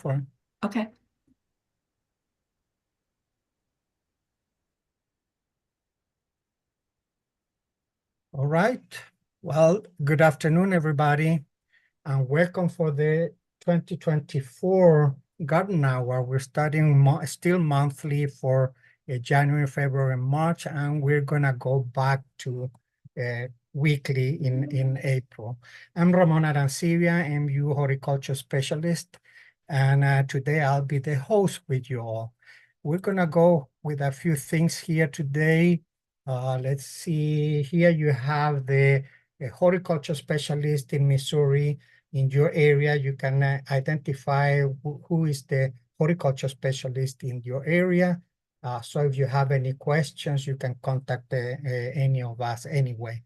for. Okay. All right. Well, good afternoon, everybody, and welcome for the 2024 Garden Hour. We're starting still monthly for January, February, and March, and we're gonna go back to weekly in April. I'm Ramon Arancibia, MU horticulture specialist, and today I'll be the host with you all. We're gonna go with a few things here today. Let's see, here you have the horticulture specialist in Missouri. In your area, you can identify who is the horticulture specialist in your area. So if you have any questions, you can contact any of us anyway.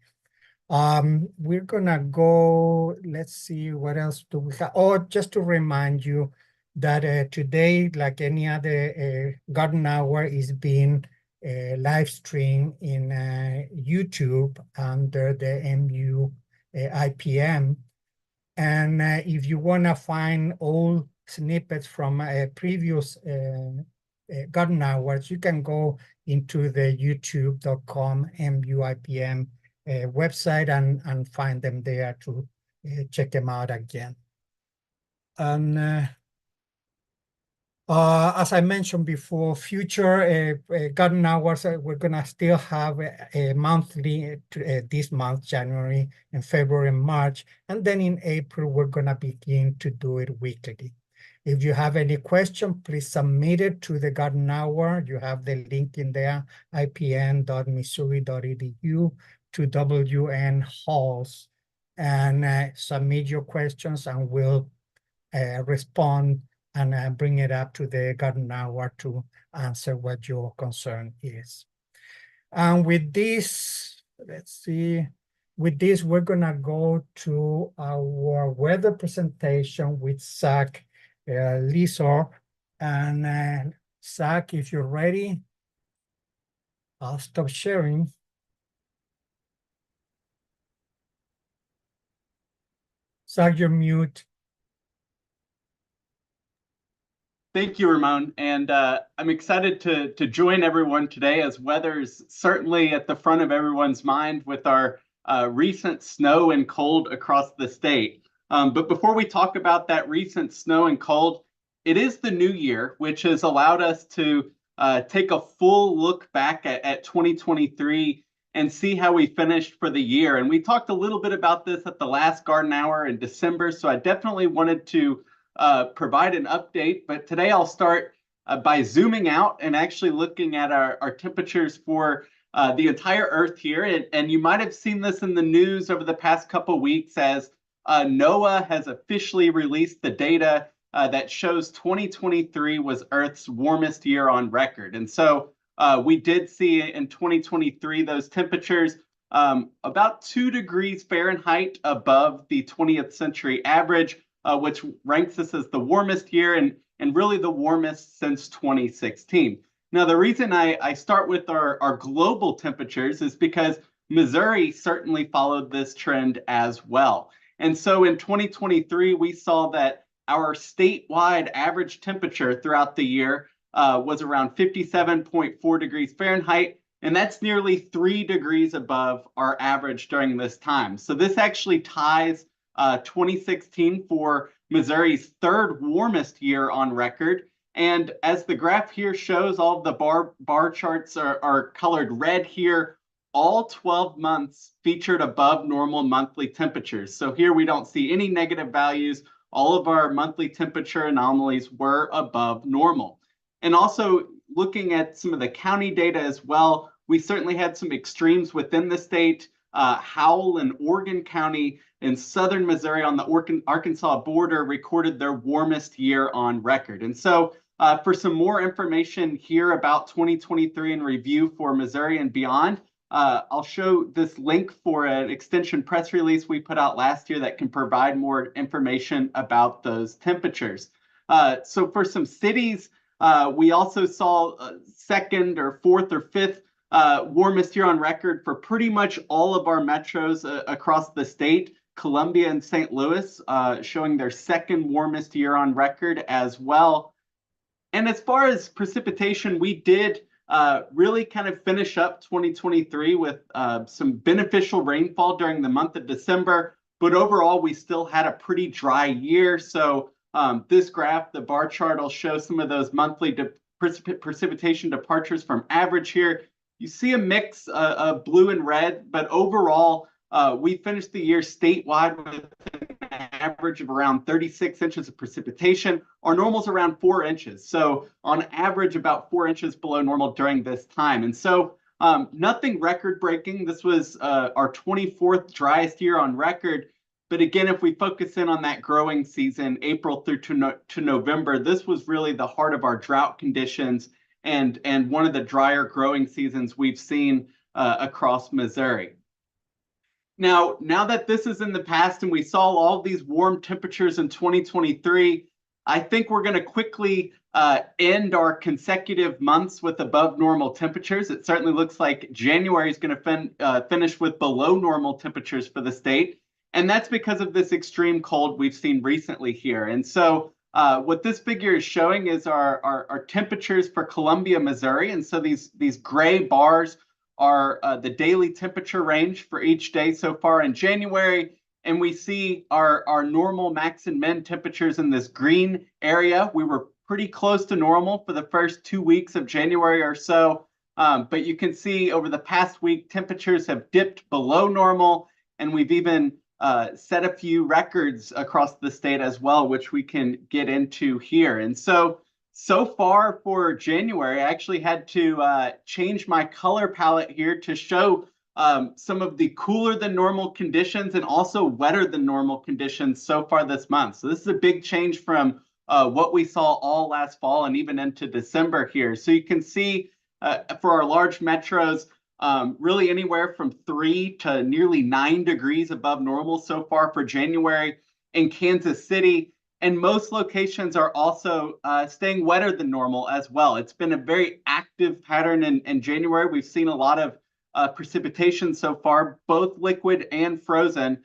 We're gonna go, let's see, what else do we have? Oh, just to remind you that today, like any other garden hour, is being live streamed in YouTube under the MU IPM. And if you want to find old snippets from previous garden hours, you can go into the youtube.com MUIPM website and find them there to check them out again. And as I mentioned before, future garden hours, we're gonna still have a monthly this month, January and February and March. And then in April, we're gonna begin to do it weekly. If you have any question, please submit it to the garden hour. You have the link in there, ipn.missouri.edu to WN Halls, and submit your questions and we'll respond and bring it up to the garden hour to answer what your concern is. And with this, let's see, with this, we're gonna go to our weather presentation with Zack Leasor. And Zack, if you're ready, I'll stop sharing. Zack, you're mute. Thank you, Ramon. And I'm excited to join everyone today as weather's certainly at the front of everyone's mind with our recent snow and cold across the state. But before we talk about that recent snow and cold, it is the new year, which has allowed us to take a full look back at 2023 and see how we finished for the year. And we talked a little bit about this at the last Garden Hour in December, so I definitely wanted to provide an update, but today I'll start by zooming out and actually looking at our temperatures for the entire Earth here. And you might have seen this in the news over the past couple weeks as NOAA has officially released the data that shows 2023 was Earth's warmest year on record. And so we did see in 2023 those temperatures about 2 degrees Fahrenheit above the 20th century average, which ranks us as the warmest year and really the warmest since 2016. Now, the reason I start with our global temperatures is because Missouri certainly followed this trend as well. And so in 2023, we saw that our statewide average temperature throughout the year was around 57.4 degrees Fahrenheit, and that's nearly 3 degrees above our average during this time. So this actually ties 2016 for Missouri's third warmest year on record. And as the graph here shows, all of the bar charts are colored red here. All 12 months featured above normal monthly temperatures. So here we don't see any negative values. All of our monthly temperature anomalies were above normal. And also looking at some of the county data as well, we certainly had some extremes within the state. Howell and Oregon County in southern Missouri on the Arkansas border recorded their warmest year on record. And so for some more information here about 2023 and review for Missouri and beyond, I'll show this link for an extension press release we put out last year that can provide more information about those temperatures. So for some cities, we also saw second or fourth or fifth warmest year on record for pretty much all of our metros across the state. Columbia and St. Louis showing their second warmest year on record as well. And as far as precipitation, we did really kind of finish up 2023 with some beneficial rainfall during the month of December. But overall, we still had a pretty dry year. So this graph, the bar chart, will show some of those monthly precipitation departures from average here. You see a mix of blue and red, but overall, we finished the year statewide with an average of around 36 inches of precipitation. Our normal's around 4 inches. So on average, about 4 inches below normal during this time. And so nothing record breaking. This was our 24th driest year on record. But again, if we focus in on that growing season, April through to November, this was really the heart of our drought conditions and one of the drier growing seasons we've seen across Missouri. Now that this is in the past and we saw all these warm temperatures in 2023, I think we're going to quickly end our consecutive months with above normal temperatures. It certainly looks like January is going to finish with below normal temperatures for the state. And that's because of this extreme cold we've seen recently here. And so what this figure is showing is our temperatures for Columbia, Missouri. And so these gray bars are the daily temperature range for each day so far in January. And we see our normal max and min temperatures in this green area. We were pretty close to normal for the first 2 weeks of January or so. But you can see over the past week, temperatures have dipped below normal. And we've even set a few records across the state as well, which we can get into here. And so far for January, I actually had to change my color palette here to show some of the cooler than normal conditions and also wetter than normal conditions so far this month. So this is a big change from what we saw all last fall and even into December here. So you can see for our large metros, really anywhere from 3 to nearly 9 degrees above normal so far for January in Kansas City. And most locations are also staying wetter than normal as well. It's been a very active pattern in January. We've seen a lot of precipitation so far, both liquid and frozen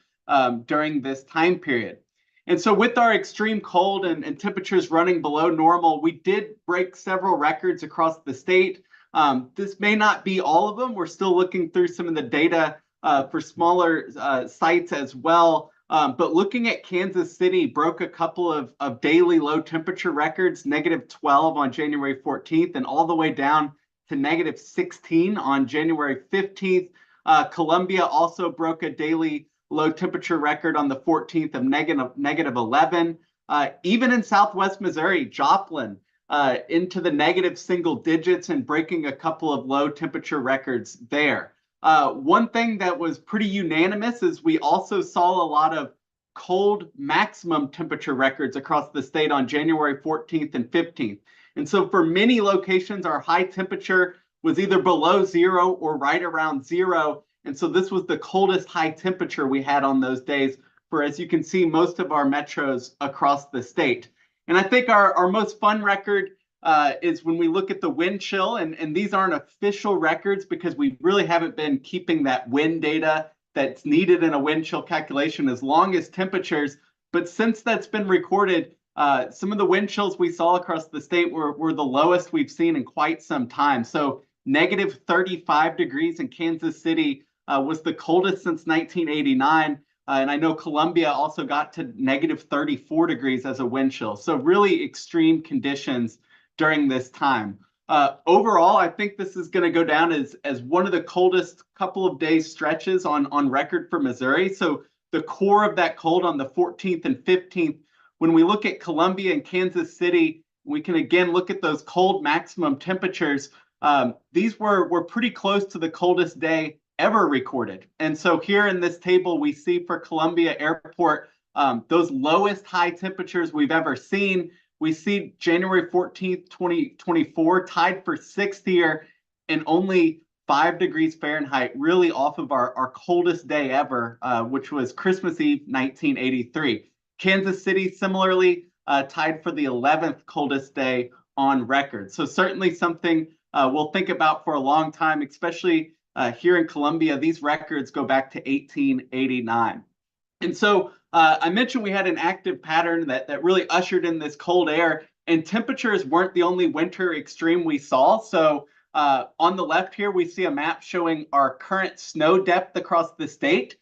during this time period. And so with our extreme cold and temperatures running below normal, we did break several records across the state. This may not be all of them. We're still looking through some of the data for smaller sites as well. But looking at Kansas City, broke a couple of daily low temperature records, -12 on January 14th and all the way down to -16 on January 15th. Columbia also broke a daily low temperature record on the 14th of -11. Even in Southwest Missouri, Joplin, into the negative single digits and breaking a couple of low temperature records there. One thing that was pretty unanimous is we also saw a lot of cold maximum temperature records across the state on January 14th and 15th. And so for many locations, our high temperature was either below zero or right around zero. And so this was the coldest high temperature we had on those days for, as you can see, most of our metros across the state. And I think our most fun record is when we look at the wind chill, and these aren't official records because we really haven't been keeping that wind data that's needed in a wind chill calculation as long as temperatures. But since that's been recorded, some of the wind chills we saw across the state were the lowest we've seen in quite some time. So -35 degrees in Kansas City was the coldest since 1989. And I know Columbia also got to -34 degrees as a wind chill. So really extreme conditions during this time. Overall, I think this is going to go down as one of the coldest couple of days stretches on record for Missouri. So the core of that cold on the 14th and 15th, when we look at Columbia and Kansas City, we can again look at those cold maximum temperatures. These were pretty close to the coldest day ever recorded. And so here in this table, we see for Columbia Airport, those lowest high temperatures we've ever seen. We see January 14th, 2024 tied for 6th here and only 5 degrees Fahrenheit, really off of our coldest day ever, which was Christmas Eve, 1983. Kansas City similarly tied for the 11th coldest day on record. So certainly something we'll think about for a long time, especially here in Columbia. These records go back to 1889. And so I mentioned we had an active pattern that really ushered in this cold air, and temperatures weren't the only winter extreme we saw. So on the left here, we see a map showing our current snow depth across the state.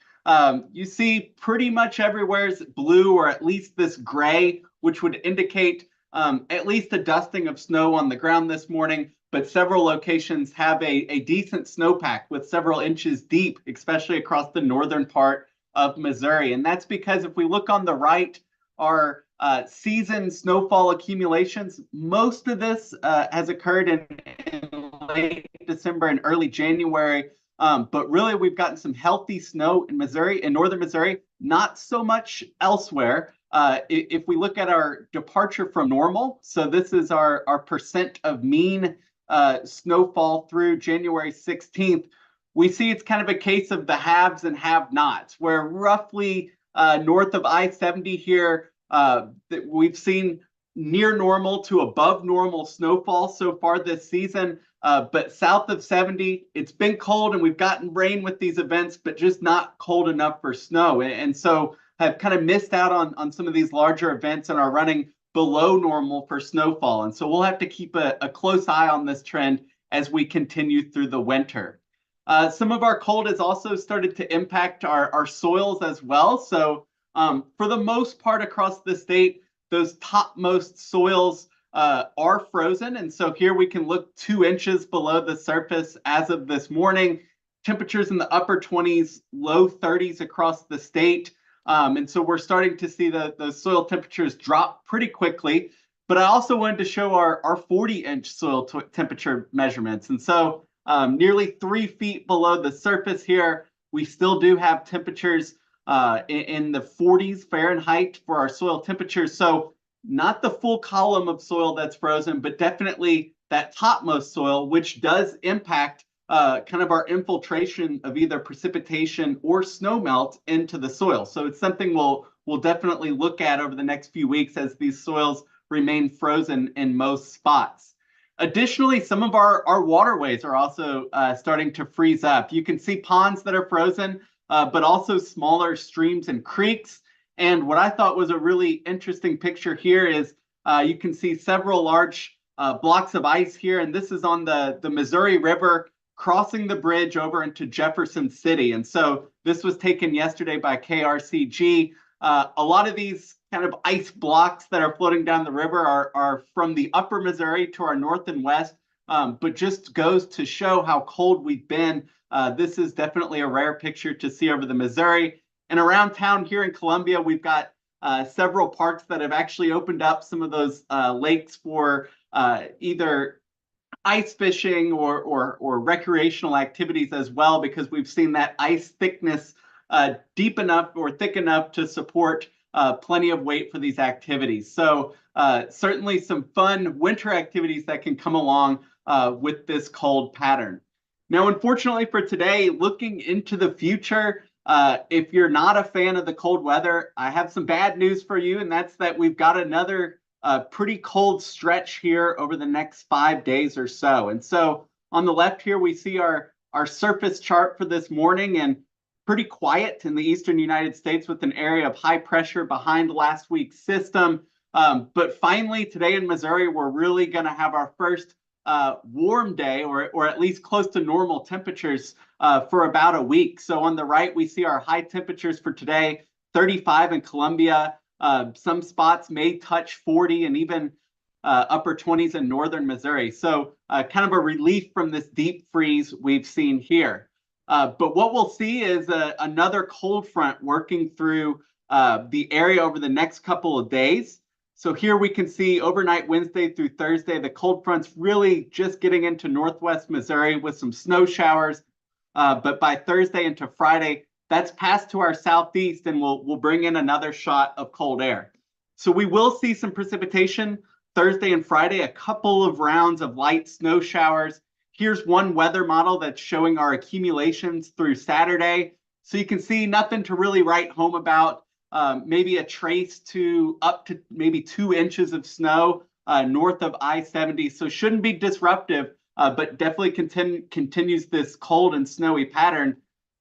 You see pretty much everywhere is blue or at least this gray, which would indicate at least a dusting of snow on the ground this morning. But several locations have a decent snowpack with several inches deep, especially across the northern part of Missouri. And that's because if we look on the right, our season snowfall accumulations, most of this has occurred in late December and early January. But really, we've gotten some healthy snow in Missouri, in northern Missouri, not so much elsewhere. If we look at our departure from normal, so this is our percent of mean snowfall through January 16th, we see it's kind of a case of the haves and have-nots, where roughly north of I-70 here, we've seen near normal to above normal snowfall so far this season. But south of 70, it's been cold and we've gotten rain with these events, but just not cold enough for snow. And so have kind of missed out on some of these larger events and are running below normal for snowfall. And so we'll have to keep a close eye on this trend as we continue through the winter. Some of our cold has also started to impact our soils as well. So for the most part across the state, those topmost soils are frozen. And so here we can look 2 inches below the surface as of this morning. Temperatures in the upper 20s, low 30s across the state. And so we're starting to see the soil temperatures drop pretty quickly. But I also wanted to show our 40-inch soil temperature measurements. And so nearly 3 feet below the surface here, we still do have temperatures in the 40s Fahrenheit for our soil temperatures. So not the full column of soil that's frozen, but definitely that topmost soil, which does impact kind of our infiltration of either precipitation or snowmelt into the soil. So it's something we'll definitely look at over the next few weeks as these soils remain frozen in most spots. Additionally, some of our waterways are also starting to freeze up. You can see ponds that are frozen, but also smaller streams and creeks. And what I thought was a really interesting picture here is you can see several large blocks of ice here. And this is on the Missouri River crossing the bridge over into Jefferson City. And so this was taken yesterday by KRCG. A lot of these kind of ice blocks that are floating down the river are from the upper Missouri to our north and west, but just goes to show how cold we've been. This is definitely a rare picture to see over the Missouri. And around town here in Columbia, we've got several parks that have actually opened up some of those lakes for either ice fishing or recreational activities as well, because we've seen that ice thickness deep enough or thick enough to support plenty of weight for these activities. So certainly some fun winter activities that can come along with this cold pattern. Now, unfortunately for today, looking into the future, if you're not a fan of the cold weather, I have some bad news for you, and that's that we've got another pretty cold stretch here over the next 5 days or so. And so on the left here, we see our surface chart for this morning, and pretty quiet in the eastern United States with an area of high pressure behind last week's system. But finally, today in Missouri, we're really going to have our first warm day, or at least close to normal temperatures for about a week. So on the right, we see our high temperatures for today, 35 in Columbia. Some spots may touch 40 and even upper 20s in northern Missouri. So kind of a relief from this deep freeze we've seen here. But what we'll see is another cold front working through the area over the next couple of days. So here we can see overnight Wednesday through Thursday, the cold front's really just getting into northwest Missouri with some snow showers. But by Thursday into Friday, that's passed to our southeast and we'll bring in another shot of cold air. So we will see some precipitation Thursday and Friday, a couple of rounds of light snow showers. Here's one weather model that's showing our accumulations through Saturday. So you can see nothing to really write home about. Maybe a trace to up to maybe 2 inches of snow north of I-70. So shouldn't be disruptive, but definitely continues this cold and snowy pattern.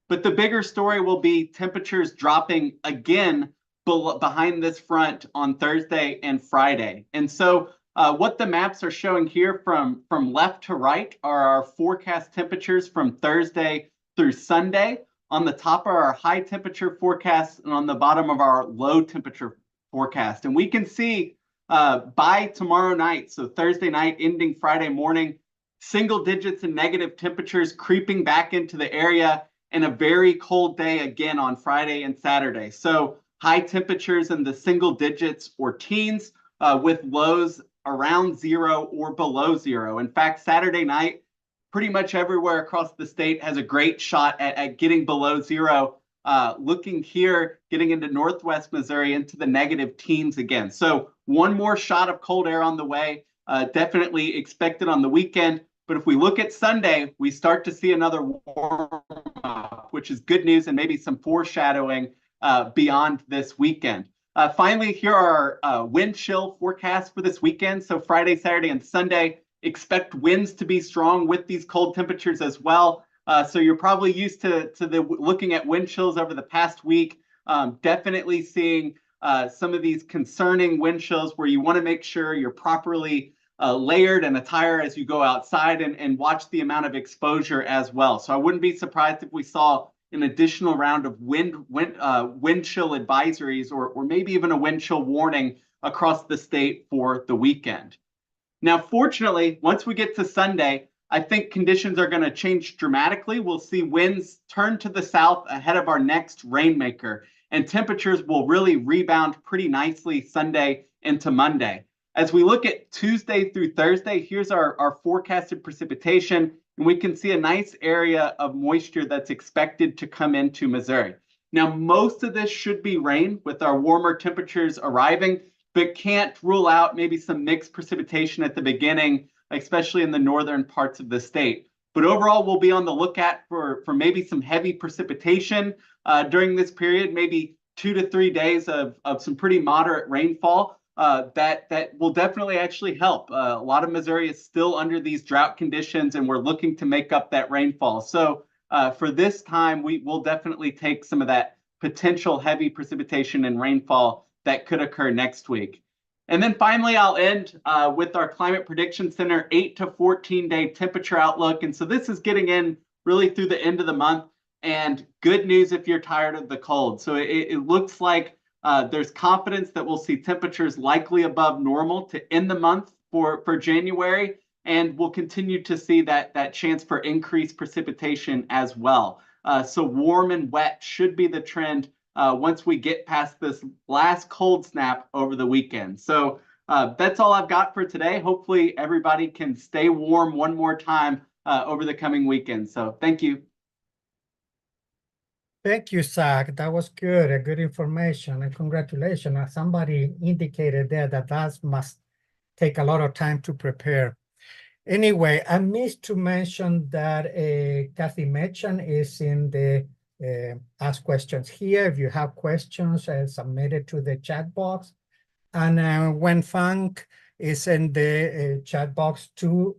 But the bigger story will be temperatures dropping again behind this front on Thursday and Friday. And so what the maps are showing here from left to right are our forecast temperatures from Thursday through Sunday. On the top are our high temperature forecasts, and on the bottom of our low temperature forecast. And we can see by tomorrow night, so Thursday night ending Friday morning, single digits and negative temperatures creeping back into the area, and a very cold day again on Friday and Saturday. So high temperatures in the single digits or teens with lows around 0 or below 0. In fact, Saturday night, pretty much everywhere across the state has a great shot at getting below 0. Looking here, getting into Northwest Missouri into the negative teens again. So one more shot of cold air on the way, definitely expected on the weekend. But if we look at Sunday, we start to see another warm up, which is good news and maybe some foreshadowing beyond this weekend. Finally, here are our wind chill forecasts for this weekend. So Friday, Saturday, and Sunday, expect winds to be strong with these cold temperatures as well. So you're probably used to looking at wind chills over the past week. Definitely seeing some of these concerning wind chills where you want to make sure you're properly layered and attire as you go outside and watch the amount of exposure as well. So I wouldn't be surprised if we saw an additional round of wind chill advisories or maybe even a wind chill warning across the state for the weekend. Now, fortunately, once we get to Sunday, I think conditions are going to change dramatically. We'll see winds turn to the south ahead of our next rainmaker, and temperatures will really rebound pretty nicely Sunday into Monday. As we look at Tuesday through Thursday, here's our forecasted precipitation, and we can see a nice area of moisture that's expected to come into Missouri. Now, most of this should be rain with our warmer temperatures arriving, but can't rule out maybe some mixed precipitation at the beginning, especially in the northern parts of the state. But overall, we'll be on the lookout for maybe some heavy precipitation during this period, maybe 2 to 3 days of some pretty moderate rainfall. That will definitely actually help. A lot of Missouri is still under these drought conditions, and we're looking to make up that rainfall. So for this time, we will definitely take some of that potential heavy precipitation and rainfall that could occur next week. And then finally, I'll end with our Climate Prediction Center 8 to 14 day temperature outlook. And so this is getting in really through the end of the month, and good news if you're tired of the cold. So it looks like there's confidence that we'll see temperatures likely above normal to end the month for January, and we'll continue to see that chance for increased precipitation as well. So warm and wet should be the trend once we get past this last cold snap over the weekend. So that's all I've got for today. Hopefully everybody can stay warm one more time over the coming weekend. So thank you. Thank you, Zach. That was good, good information, and congratulations. As somebody indicated there that must take a lot of time to prepare. Anyway, I missed to mention that Kathy Metchan is in the ask questions here. If you have questions, submit it to the chat box. And Wen Fang is in the chat box too,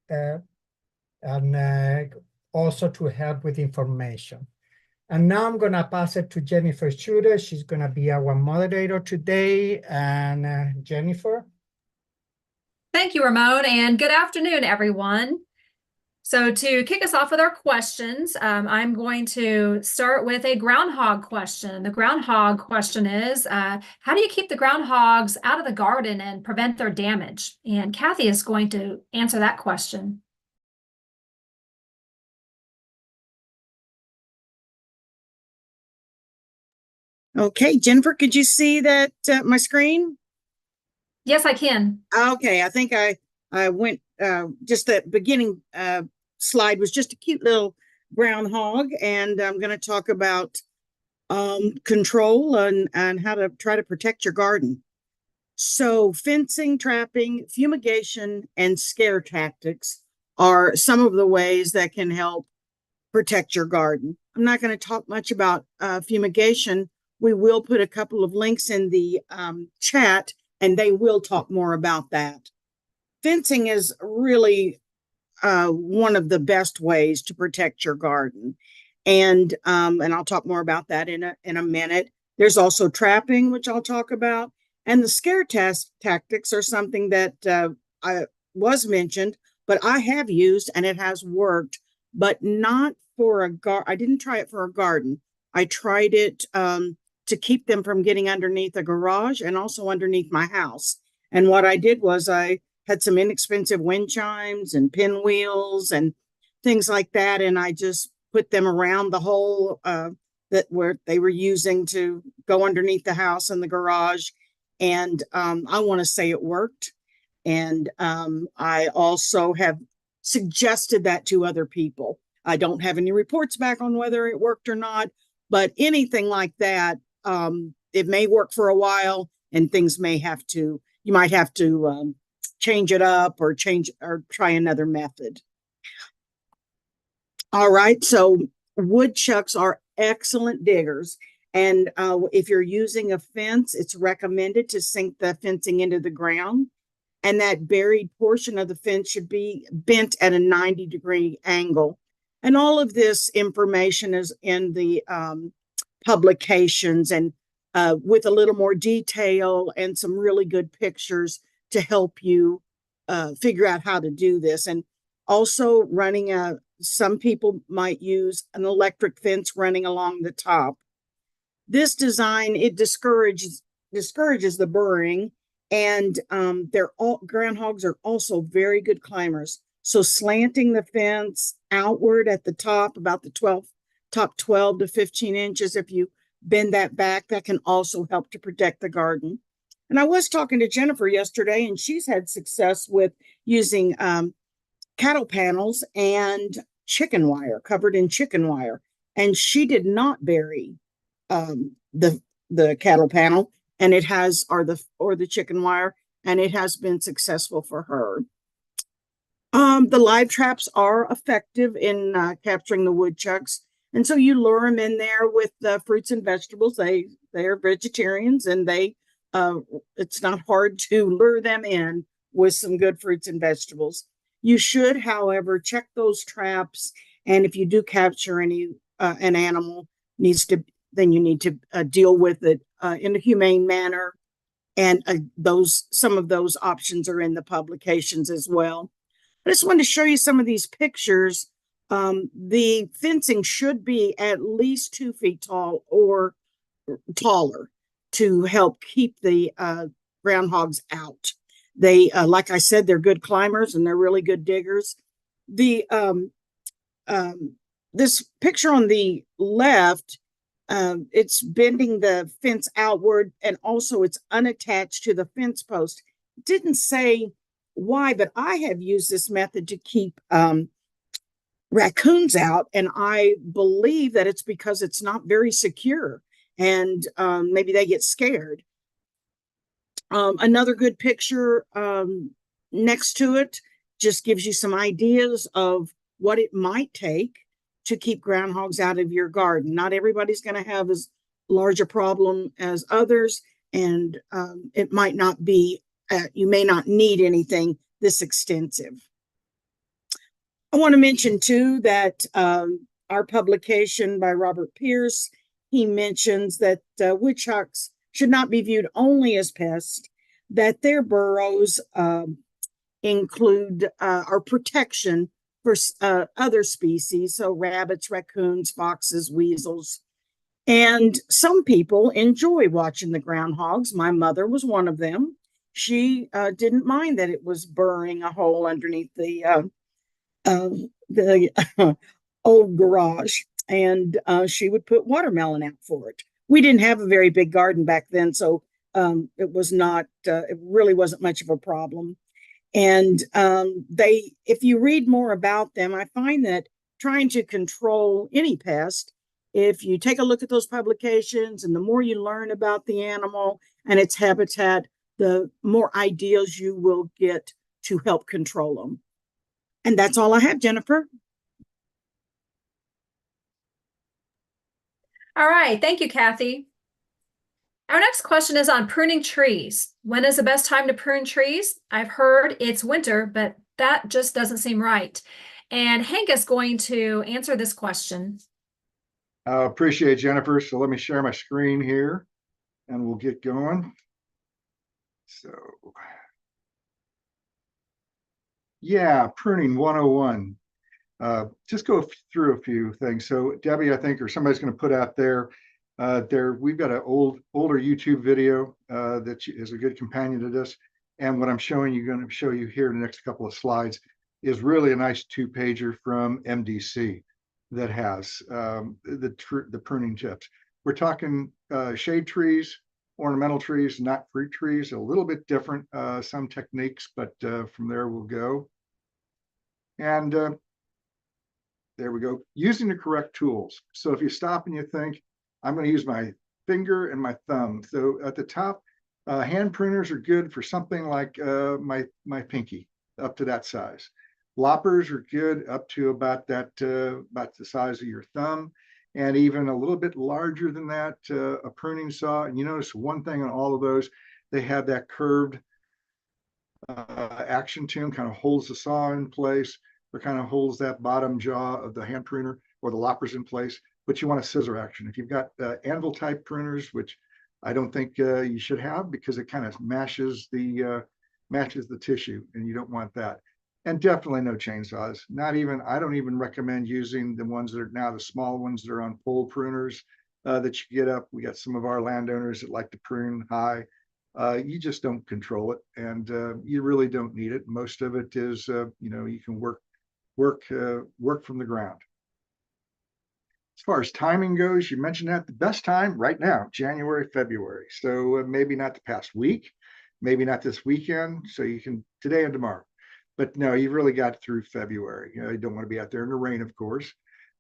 and also to help with information. And now I'm gonna pass it to Jennifer Schutter. She's gonna be our moderator today. And Jennifer. Thank you, Ramon, and good afternoon, everyone. So to kick us off with our questions, I'm going to start with a groundhog question. The groundhog question is, how do you keep the groundhogs out of the garden and prevent their damage? And Kathy is going to answer that question. Okay, Jennifer, could you see that my screen? Yes, I can. Okay, I think I went, just the beginning slide was just a cute little groundhog, and I'm going to talk about control and how to try to protect your garden. So fencing, trapping, fumigation, and scare tactics are some of the ways that can help protect your garden. I'm not going to talk much about fumigation. We will put a couple of links in the chat, and they will talk more about that. Fencing is really one of the best ways to protect your garden. And I'll talk more about that in a minute. There's also trapping, which I'll talk about. And the scare tactics are something that I was mentioned, but I have used and it has worked, but not for a garden. I didn't try it for a garden. I tried it to keep them from getting underneath a garage and also underneath my house. And what I did was I had some inexpensive wind chimes and pinwheels and things like that. And I just put them around the hole that where they were using to go underneath the house and the garage. And I want to say it worked. And I also have suggested that to other people. I don't have any reports back on whether it worked or not, but anything like that, it may work for a while and things may have to, you might have to change it up or try another method. All right, so woodchucks are excellent diggers. And if you're using a fence, it's recommended to sink the fencing into the ground. And that buried portion of the fence should be bent at a 90-degree angle. And all of this information is in the publications and with a little more detail and some really good pictures to help you figure out how to do this. And also running some people might use an electric fence running along the top. This design, it discourages the burrowing, and groundhogs are also very good climbers. So slanting the fence outward at the top, about the top 12 to 15 inches, if you bend that back, that can also help to protect the garden. And I was talking to Jennifer yesterday, and she's had success with using cattle panels and chicken wire, covered in chicken wire. And she did not bury the cattle panel, and it has, or the chicken wire, and it has been successful for her. The live traps are effective in capturing the woodchucks. And so you lure them in there with fruits and vegetables. They are vegetarians, and it's not hard to lure them in with some good fruits and vegetables. You should, however, check those traps. And if you do capture an animal, then you need to deal with it in a humane manner. And some of those options are in the publications as well. I just wanted to show you some of these pictures. The fencing should be at least 2 feet tall or taller to help keep the groundhogs out. They, like I said, they're good climbers and they're really good diggers. This picture on the left, it's bending the fence outward, and also it's unattached to the fence post. It didn't say why, but I have used this method to keep raccoons out, and I believe that it's because it's not very secure, and maybe they get scared. Another good picture next to it just gives you some ideas of what it might take to keep groundhogs out of your garden. Not everybody's going to have as large a problem as others, and it might not be, you may not need anything this extensive. I want to mention too that our publication by Robert Pierce, he mentions that woodchucks should not be viewed only as pests, that their burrows include our protection for other species, so rabbits, raccoons, foxes, weasels. And some people enjoy watching the groundhogs. My mother was one of them. She didn't mind that it was burrowing a hole underneath the old garage, and she would put watermelon out for it. We didn't have a very big garden back then, so it really wasn't much of a problem. And if you read more about them, I find that trying to control any pest, if you take a look at those publications and the more you learn about the animal and its habitat, the more ideas you will get to help control them. And that's all I have, Jennifer. All right. Thank you, Kathy. Our next question is on pruning trees. When is the best time to prune trees? I've heard it's winter, but that just doesn't seem right. And Hank is going to answer this question. Appreciate it, Jennifer. So let me share my screen here and we'll get going. So yeah, pruning 101. Just go through a few things. So Debbie, I think, or somebody's going to put out there, we've got an older YouTube video that is a good companion to this. And what I'm showing you, going to show you here in the next couple of slides, is really a nice 2-pager from MDC that has the pruning tips. We're talking shade trees, ornamental trees, not fruit trees, a little bit different, some techniques, but from there we'll go. And there we go, using the correct tools. So if you stop and you think, I'm going to use my finger and my thumb. So at the top, hand pruners are good for something like my pinky, up to that size. Loppers are good up to about the size of your thumb, and even a little bit larger than that, a pruning saw. And you notice one thing on all of those, they have that curved action to them, kind of holds the saw in place, or kind of holds that bottom jaw of the hand pruner or the loppers in place. But you want a scissor action. If you've got anvil type pruners, which I don't think you should have, because it kind of mashes the tissue, and you don't want that. And definitely no chainsaws. I don't even recommend using the ones that are now the small ones that are on pole pruners that you get up. We got some of our landowners that like to prune high. You just don't control it, and you really don't need it. Most of it is, you can work from the ground. As far as timing goes, you mentioned that the best time right now, January, February. So maybe not the past week, maybe not this weekend. So you can today and tomorrow. But no, you've really got through February. You don't want to be out there in the rain, of course.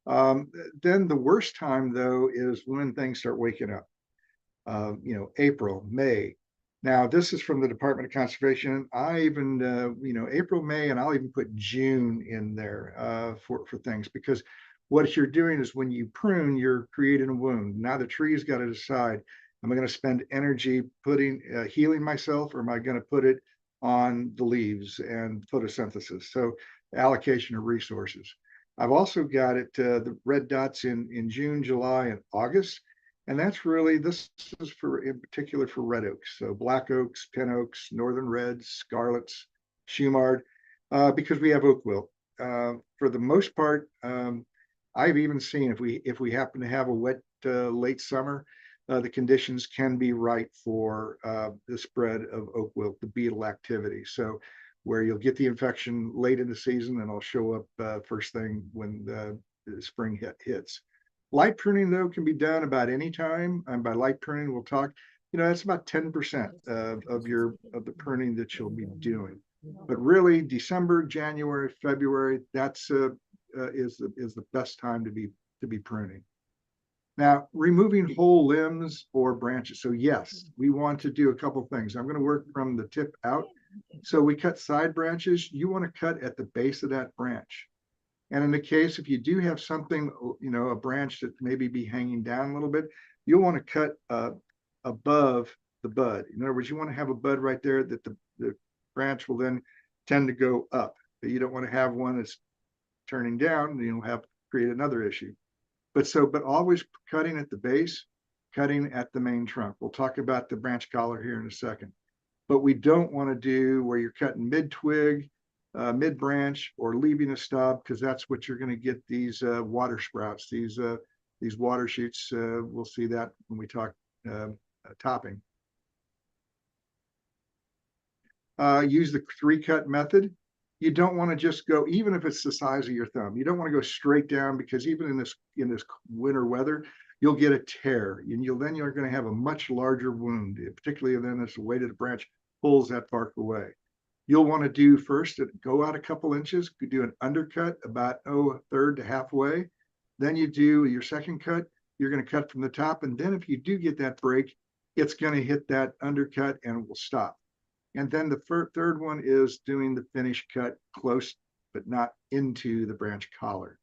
Then the worst time, though, is when things start waking up. April, May. Now, this is from the Department of Conservation. I even, April, May, and I'll even put June in there for things, because what you're doing is when you prune, you're creating a wound. Now the tree's got to decide, am I going to spend energy healing myself, or am I going to put it on the leaves and photosynthesis? So allocation of resources. I've also got it, the red dots in June, July, and August. And that's really, this is in particular for red oaks. So black oaks, pin oaks, northern reds, scarlets, shumard, because we have oak wilt. For the most part, I've even seen if we happen to have a wet late summer, the conditions can be right for the spread of oak wilt, the beetle activity. So where you'll get the infection late in the season, and it'll show up first thing when the spring hits. Light pruning, though, can be done about any time. And by light pruning, we'll talk, that's about 10% of the pruning that you'll be doing. But really, December, January, February, that's is the best time to be pruning. Now, removing whole limbs or branches. So yes, we want to do a couple of things. I'm going to work from the tip out. So we cut side branches. You want to cut at the base of that branch. And in the case, if you do have something, a branch that maybe be hanging down a little bit, you'll want to cut above the bud. In other words, you want to have a bud right there that the branch will then tend to go up. But you don't want to have one that's turning down, and you'll have to create another issue. But always cutting at the base, cutting at the main trunk. We'll talk about the branch collar here in a second. But we don't want to do where you're cutting mid-twig, mid-branch, or leaving a stub, because that's what you're going to get these water sprouts, these water shoots. We'll see that when we talk topping. Use the 3-cut method. You don't want to just go, even if it's the size of your thumb, you don't want to go straight down, because even in this winter weather, you'll get a tear, and you're going to have a much larger wound, particularly then as the weight of the branch pulls that bark away. You'll want to do first, go out a couple inches, do an undercut about a third to halfway. Then you do your second cut. You're going to cut from the top, and then if you do get that break, it's going to hit that undercut and it will stop. And then the third one is doing the finish cut close, but not into the branch collar.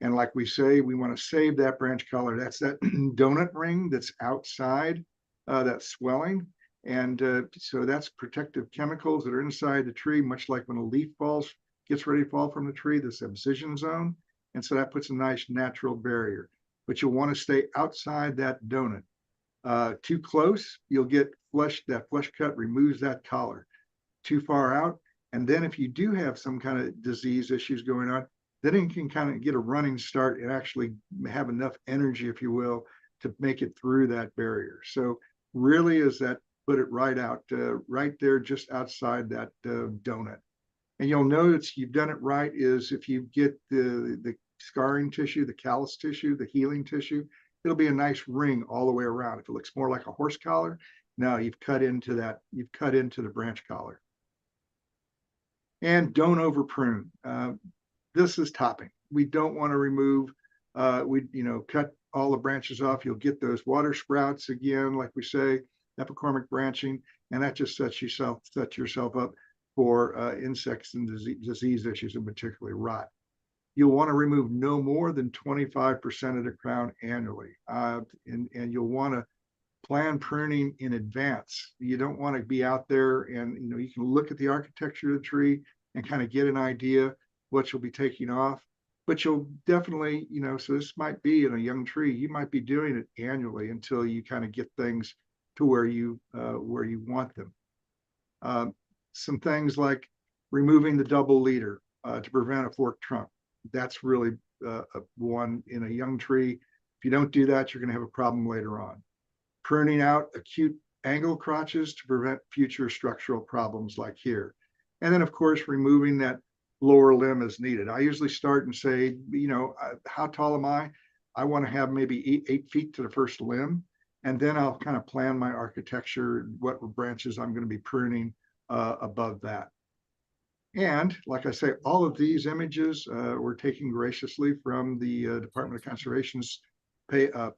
And like we say, we want to save that branch collar. That's that donut ring that's outside, that swelling. And so that's protective chemicals that are inside the tree, much like when a leaf gets ready to fall from the tree, this abscission zone. And so that puts a nice natural barrier. But you'll want to stay outside that donut. Too close, you'll get that flush cut removes that collar. Too far out, and then if you do have some kind of disease issues going on, then it can kind of get a running start and actually have enough energy, if you will, to make it through that barrier. So really is that put it right out, right there just outside that donut. And you'll notice you've done it right is if you get the scarring tissue, the callus tissue, the healing tissue, it'll be a nice ring all the way around. If it looks more like a horse collar, now you've cut into that, you've cut into the branch collar. And don't over prune. This is topping. We don't want to remove, cut all the branches off. You'll get those water sprouts again, like we say, epicormic branching, and that just sets yourself up for insects and disease issues, and particularly rot. You'll want to remove no more than 25% of the crown annually, and you'll want to plan pruning in advance. You don't want to be out there and, you can look at the architecture of the tree and kind of get an idea what you'll be taking off, but you'll definitely, so this might be in a young tree, you might be doing it annually until you kind of get things to where you want them. Some things like removing the double leader to prevent a forked trunk. That's really one in a young tree. If you don't do that, you're going to have a problem later on. Pruning out acute angle crotches to prevent future structural problems like here. And then, of course, removing that lower limb as needed. I usually start and say, how tall am I? I want to have maybe 8 feet to the first limb. And then I'll kind of plan my architecture, what branches I'm going to be pruning above that. And like I say, all of these images we're taking graciously from the Department of Conservation's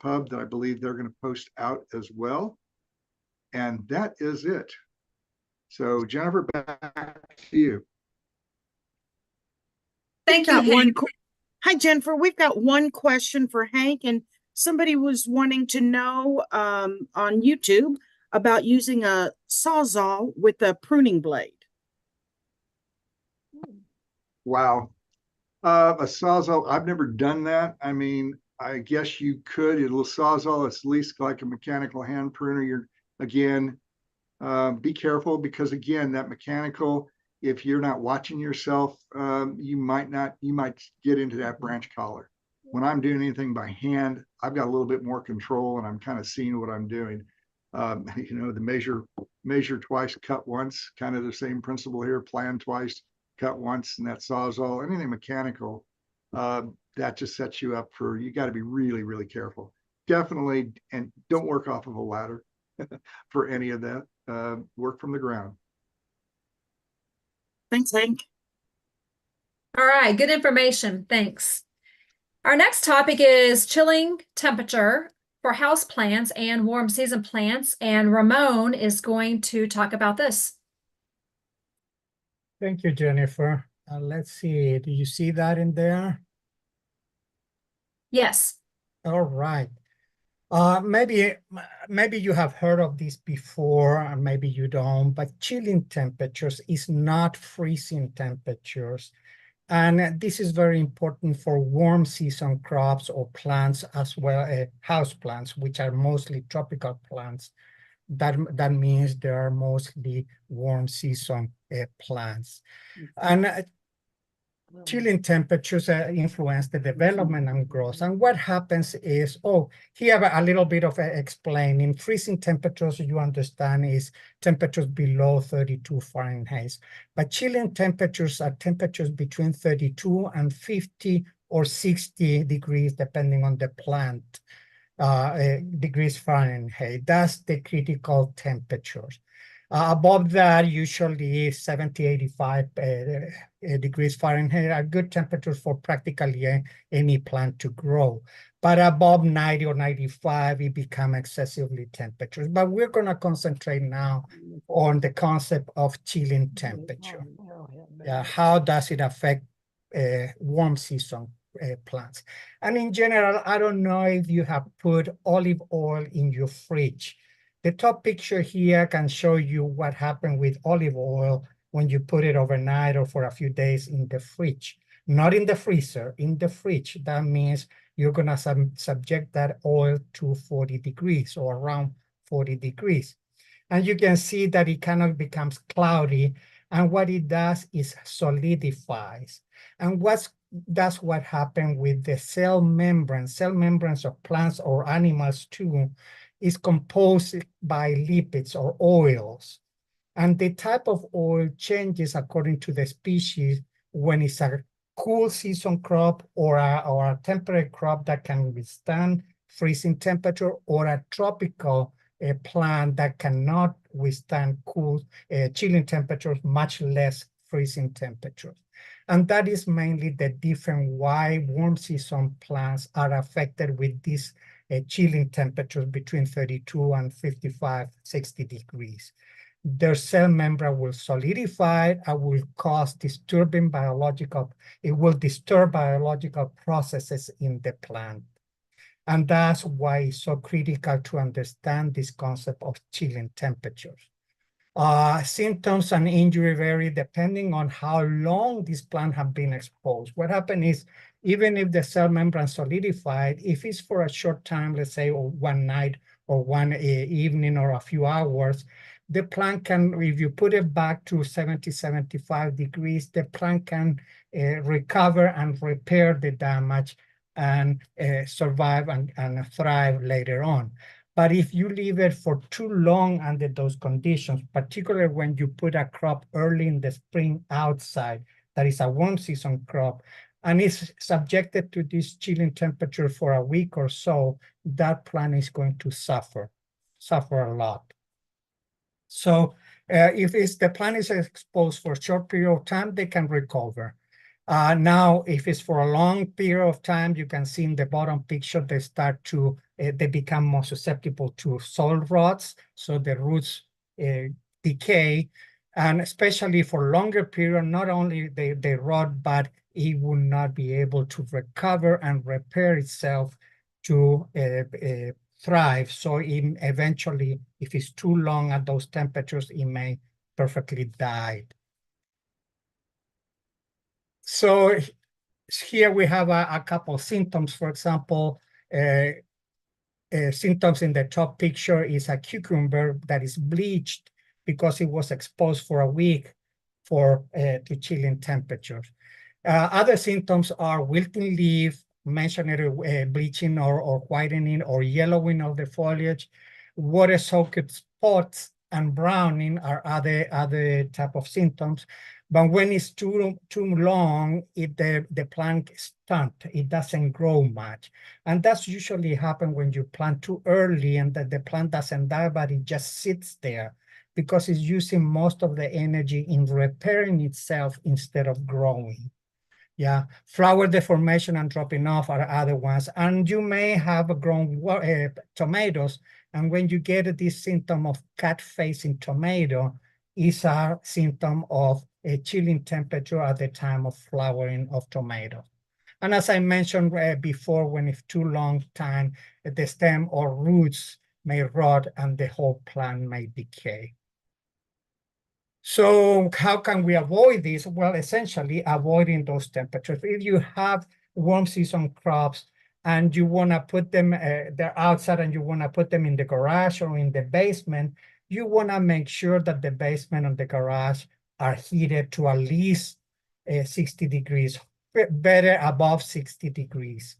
pub that I believe they're going to post out as well. And that is it. So Jennifer, back to you. Thank you, Hank. Hi, Jennifer. We've got one question for Hank, and somebody was wanting to know on YouTube about using a sawzall with a pruning blade. Wow. A sawzall, I've never done that. I mean, I guess you could. A little sawzall, it's at least like a mechanical hand pruner. You're, again, be careful because, again, that mechanical, if you're not watching yourself, you might get into that branch collar. When I'm doing anything by hand, I've got a little bit more control and I'm kind of seeing what I'm doing. The measure twice, cut once, kind of the same principle here, plan twice, cut once, and that sawzall, anything mechanical, that just sets you up for, you got to be really, really careful. Definitely, and don't work off of a ladder for any of that. Work from the ground. Thanks, Hank. All right, good information. Thanks. Our next topic is chilling temperature for house plants and warm season plants, and Ramon is going to talk about this. Thank you, Jennifer. Let's see. Do you see that in there? Yes. All right. Maybe you have heard of this before, and maybe you don't, but chilling temperatures is not freezing temperatures. And this is very important for warm season crops or plants as well, house plants, which are mostly tropical plants. That means they are mostly warm season plants. And chilling temperatures influence the development and growth. And what happens is, here a little bit of explaining. Freezing temperatures, you understand, is temperatures below 32 Fahrenheit. But chilling temperatures are temperatures between 32 and 50 or 60 degrees, depending on the plant, degrees Fahrenheit. That's the critical temperatures. Above that, usually 70, 85 degrees Fahrenheit are good temperatures for practically any plant to grow. But above 90 or 95, it becomes excessively temperatures. But we're going to concentrate now on the concept of chilling temperature. How does it affect warm season plants? And in general, I don't know if you have put olive oil in your fridge. The top picture here can show you what happened with olive oil when you put it overnight or for a few days in the fridge. not in the freezer, in the fridge. That means you're gonna subject that oil to 40 degrees or around 40 degrees. And you can see that it kind of becomes cloudy. And what it does is solidifies. And that's what happened with the cell membranes. Cell membranes of plants or animals too is composed by lipids or oils. And the type of oil changes according to the species when it's a cool season crop or a temperate crop that can withstand freezing temperature, or a tropical plant that cannot withstand cool, chilling temperatures, much less freezing temperatures. And that is mainly the difference why warm season plants are affected with these chilling temperatures between 32 and 55, 60 degrees. Their cell membrane will solidify and will cause it will disturb biological processes in the plant. And that's why it's so critical to understand this concept of chilling temperatures. Symptoms and injury vary depending on how long this plant have been exposed. What happens is, even if the cell membrane solidified, if it's for a short time, let's say one night or one evening or a few hours, the plant can, if you put it back to 70, 75 degrees, the plant can recover and repair the damage and survive and thrive later on. But if you leave it for too long under those conditions, particularly when you put a crop early in the spring outside, that is a warm season crop, and is subjected to this chilling temperature for a week or so, that plant is going to suffer a lot. So if the plant is exposed for a short period of time, they can recover. Now, if it's for a long period of time, you can see in the bottom picture, they become more susceptible to soil rots, so the roots decay, and especially for longer period, not only they rot, but it will not be able to recover and repair itself to thrive. So eventually, if it's too long at those temperatures, it may perfectly die. So here we have a couple of symptoms. For example, symptoms in the top picture is a cucumber that is bleached because it was exposed for a week to chilling temperatures. Other symptoms are wilting leaf, mentioned bleaching or whitening or yellowing of the foliage, water-soaked spots and browning are other type of symptoms. But when it's too long, the plant stunts. It doesn't grow much. And that's usually happen when you plant too early and that the plant doesn't die, but it just sits there because it's using most of the energy in repairing itself instead of growing. Yeah, flower deformation and dropping off are other ones. And you may have grown tomatoes. And when you get this symptom of cat-facing tomato, is a symptom of a chilling temperature at the time of flowering of tomatoes. And as I mentioned before, when it's too long time, the stem or roots may rot and the whole plant may decay. So how can we avoid this? Well, essentially avoiding those temperatures. If you have warm season crops and you want to put them, they're outside and you want to put them in the garage or in the basement, you want to make sure that the basement and the garage are heated to at least 60 degrees, better above 60 degrees.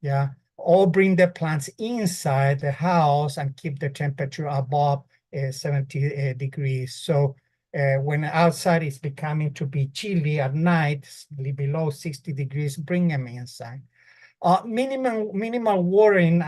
Yeah, or bring the plants inside the house and keep the temperature above 70 degrees. So when outside is becoming to be chilly at night, below 60 degrees, bring them inside. Minimal watering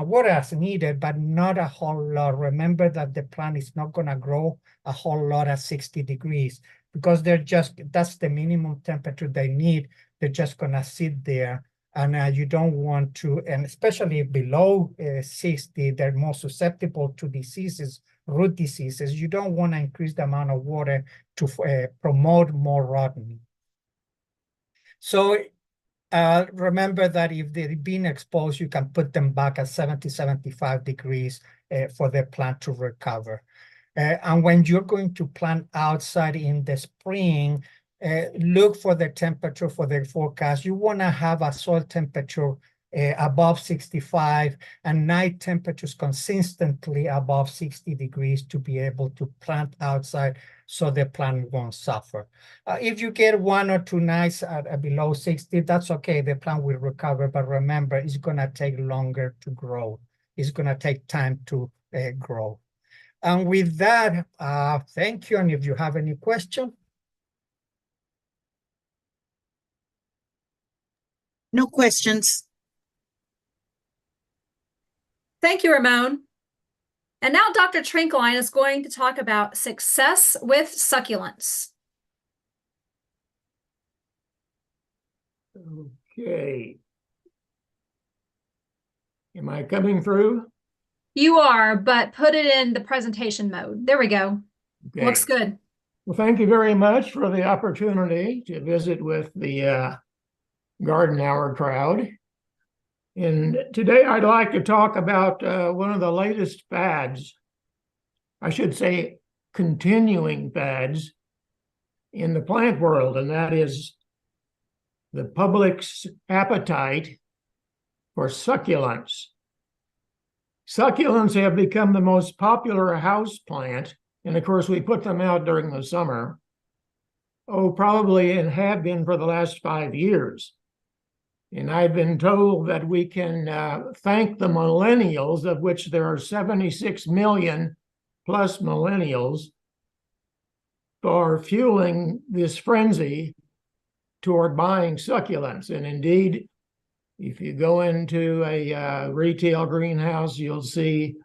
water as needed, but not a whole lot. Remember that the plant is not going to grow a whole lot at 60 degrees because that's the minimum temperature they need. They're just going to sit there, and you don't want to, and especially below 60, they're more susceptible to diseases, root diseases. You don't want to increase the amount of water to promote more rotting. So remember that if they've been exposed, you can put them back at 70, 75 degrees for the plant to recover. And when you're going to plant outside in the spring, look for the temperature for the forecast. You want to have a soil temperature above 65 and night temperatures consistently above 60 degrees to be able to plant outside so the plant won't suffer. If you get 1 or 2 nights at below 60, that's okay. The plant will recover, but remember, it's going to take longer to grow. It's going to take time to grow. And with that, thank you. And if you have any question. No questions. Thank you, Ramon. And now Dr. Trinklein is going to talk about success with succulents. Okay. Am I coming through? You are, but put it in the presentation mode. There we go. Okay. Looks good. Well, thank you very much for the opportunity to visit with the Garden Hour crowd. And today I'd like to talk about one of the latest fads, I should say continuing fads in the plant world, and that is the public's appetite for succulents. Succulents have become the most popular house plant, and of course we put them out during the summer. Probably and have been for the last 5 years. And I've been told that we can thank the millennials, of which there are 76 million plus millennials, for fueling this frenzy toward buying succulents. And indeed, if you go into a retail greenhouse, you'll see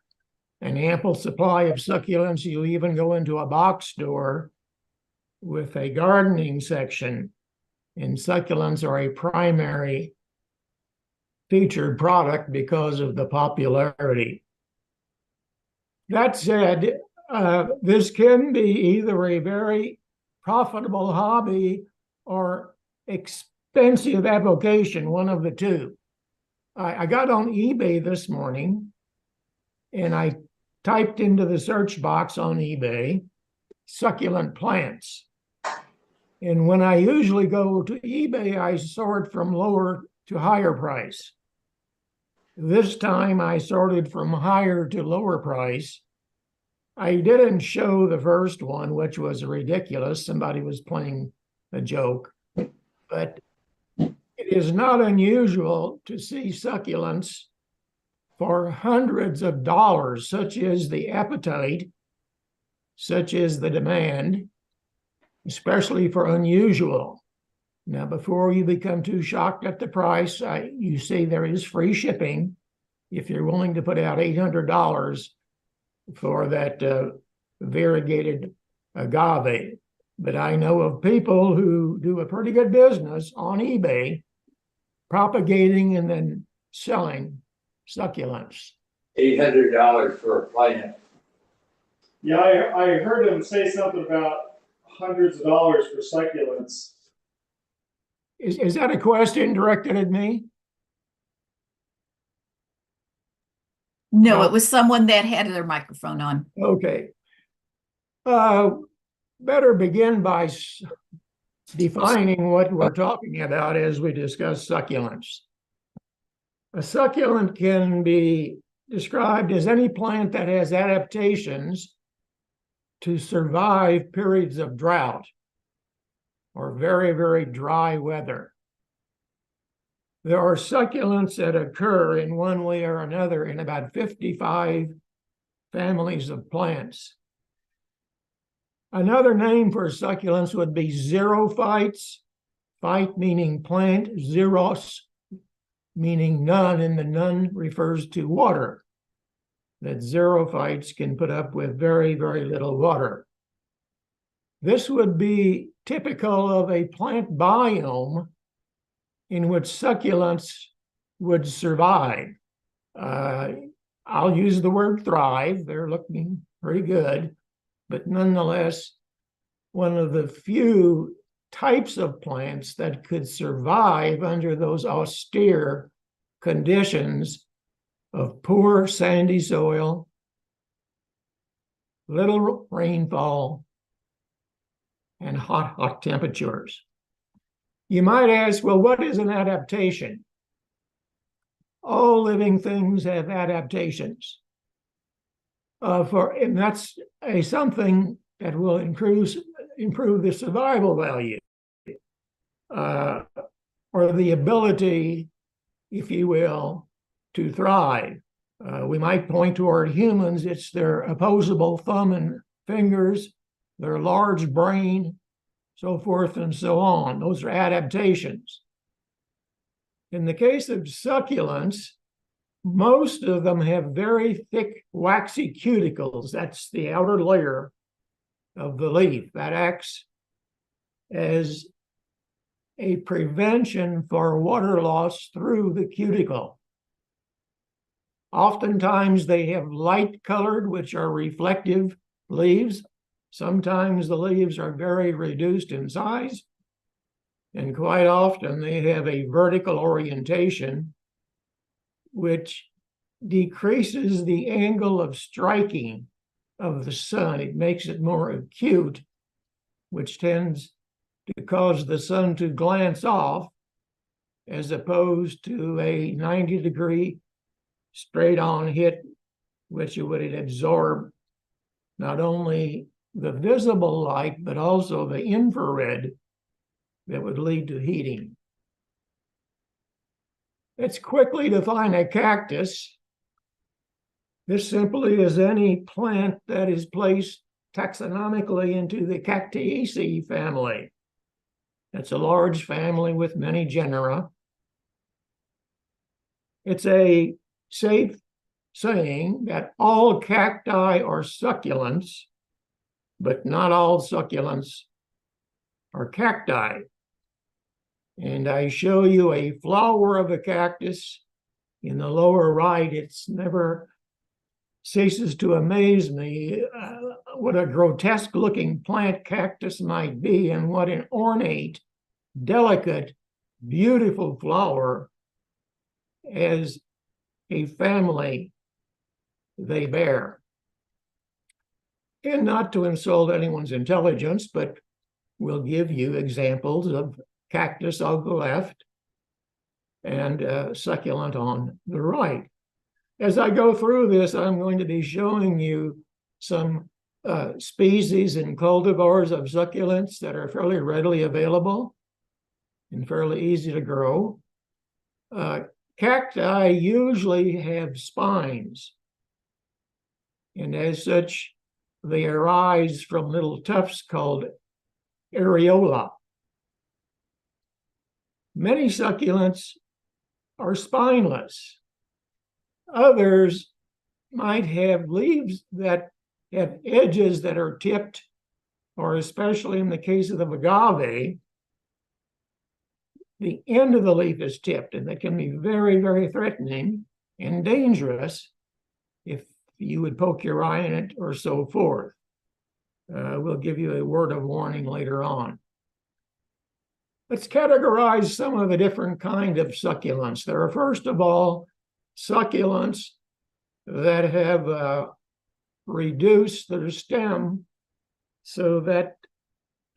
an ample supply of succulents. You'll even go into a box store with a gardening section, and succulents are a primary featured product because of the popularity. That said, this can be either a very profitable hobby or expensive avocation, one of the two. I got on eBay this morning and I typed into the search box on eBay, succulent plants. And when I usually go to eBay, I sort from lower to higher price. This time I sorted from higher to lower price. I didn't show the first one, which was ridiculous. Somebody was playing a joke. But it is not unusual to see succulents for hundreds of dollars, such is the appetite, such is the demand, especially for unusual. Now, before you become too shocked at the price, you see there is free shipping if you're willing to put out $800 for that variegated agave. But I know of people who do a pretty good business on eBay propagating and then selling succulents. $800 for a plant. Yeah, I heard him say something about hundreds of dollars for succulents. Is that a question directed at me? No, it was someone that had their microphone on. Okay. Better begin by defining what we're talking about as we discuss succulents. A succulent can be described as any plant that has adaptations to survive periods of drought or very, very dry weather. There are succulents that occur in one way or another in about 55 families of plants. Another name for succulents would be xerophytes, phyte meaning plant, xeros meaning none, and the none refers to water. That xerophytes can put up with very, very little water. This would be typical of a plant biome in which succulents would survive. I'll use the word thrive. They're looking pretty good, but nonetheless, one of the few types of plants that could survive under those austere conditions of poor sandy soil, little rainfall, and hot temperatures. You might ask, well, what is an adaptation? All living things have adaptations. And that's something that will improve the survival value, or the ability, if you will, to thrive. We might point toward humans. It's their opposable thumb and fingers, their large brain, so forth and so on. Those are adaptations. In the case of succulents, most of them have very thick, waxy cuticles. That's the outer layer of the leaf that acts as a prevention for water loss through the cuticle. Oftentimes they have light colored, which are reflective leaves. Sometimes the leaves are very reduced in size, and quite often they have a vertical orientation, which decreases the angle of striking of the sun. It makes it more acute, which tends to cause the sun to glance off, as opposed to a 90-degree straight-on hit, which would absorb not only the visible light, but also the infrared that would lead to heating. Let's quickly define a cactus. This simply is any plant that is placed taxonomically into the Cactaceae family. It's a large family with many genera. It's a safe saying that all cacti are succulents, but not all succulents are cacti. And I show you a flower of a cactus in the lower right. It's never ceases to amaze me what a grotesque looking plant cactus might be, and what an ornate, delicate, beautiful flower as a family they bear. And not to insult anyone's intelligence, but we'll give you examples of cactus on the left and succulent on the right. As I go through this, I'm going to be showing you some species and cultivars of succulents that are fairly readily available and fairly easy to grow. Cacti usually have spines, and as such, they arise from little tufts called areola. Many succulents are spineless. Others might have leaves that have edges that are tipped, or especially in the case of the agave, the end of the leaf is tipped, and that can be very, very threatening and dangerous if you would poke your eye in it or so forth. We'll give you a word of warning later on. Let's categorize some of the different kinds of succulents. There are, first of all, succulents that have reduced their stem so that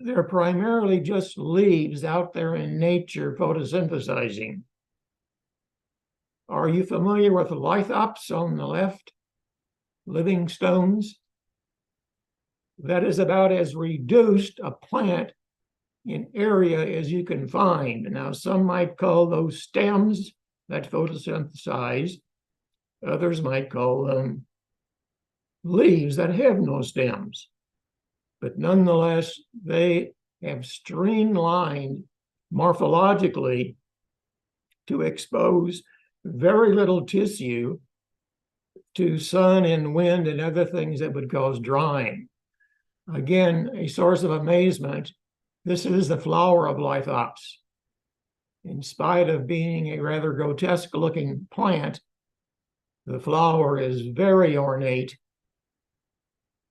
they're primarily just leaves out there in nature photosynthesizing. Are you familiar with lithops on the left? Living stones? That is about as reduced a plant in area as you can find. Now, some might call those stems that photosynthesize. Others might call them leaves that have no stems. But nonetheless, they have streamlined morphologically to expose very little tissue to sun and wind and other things that would cause drying. Again, a source of amazement. This is the flower of lithops. In spite of being a rather grotesque looking plant, the flower is very ornate,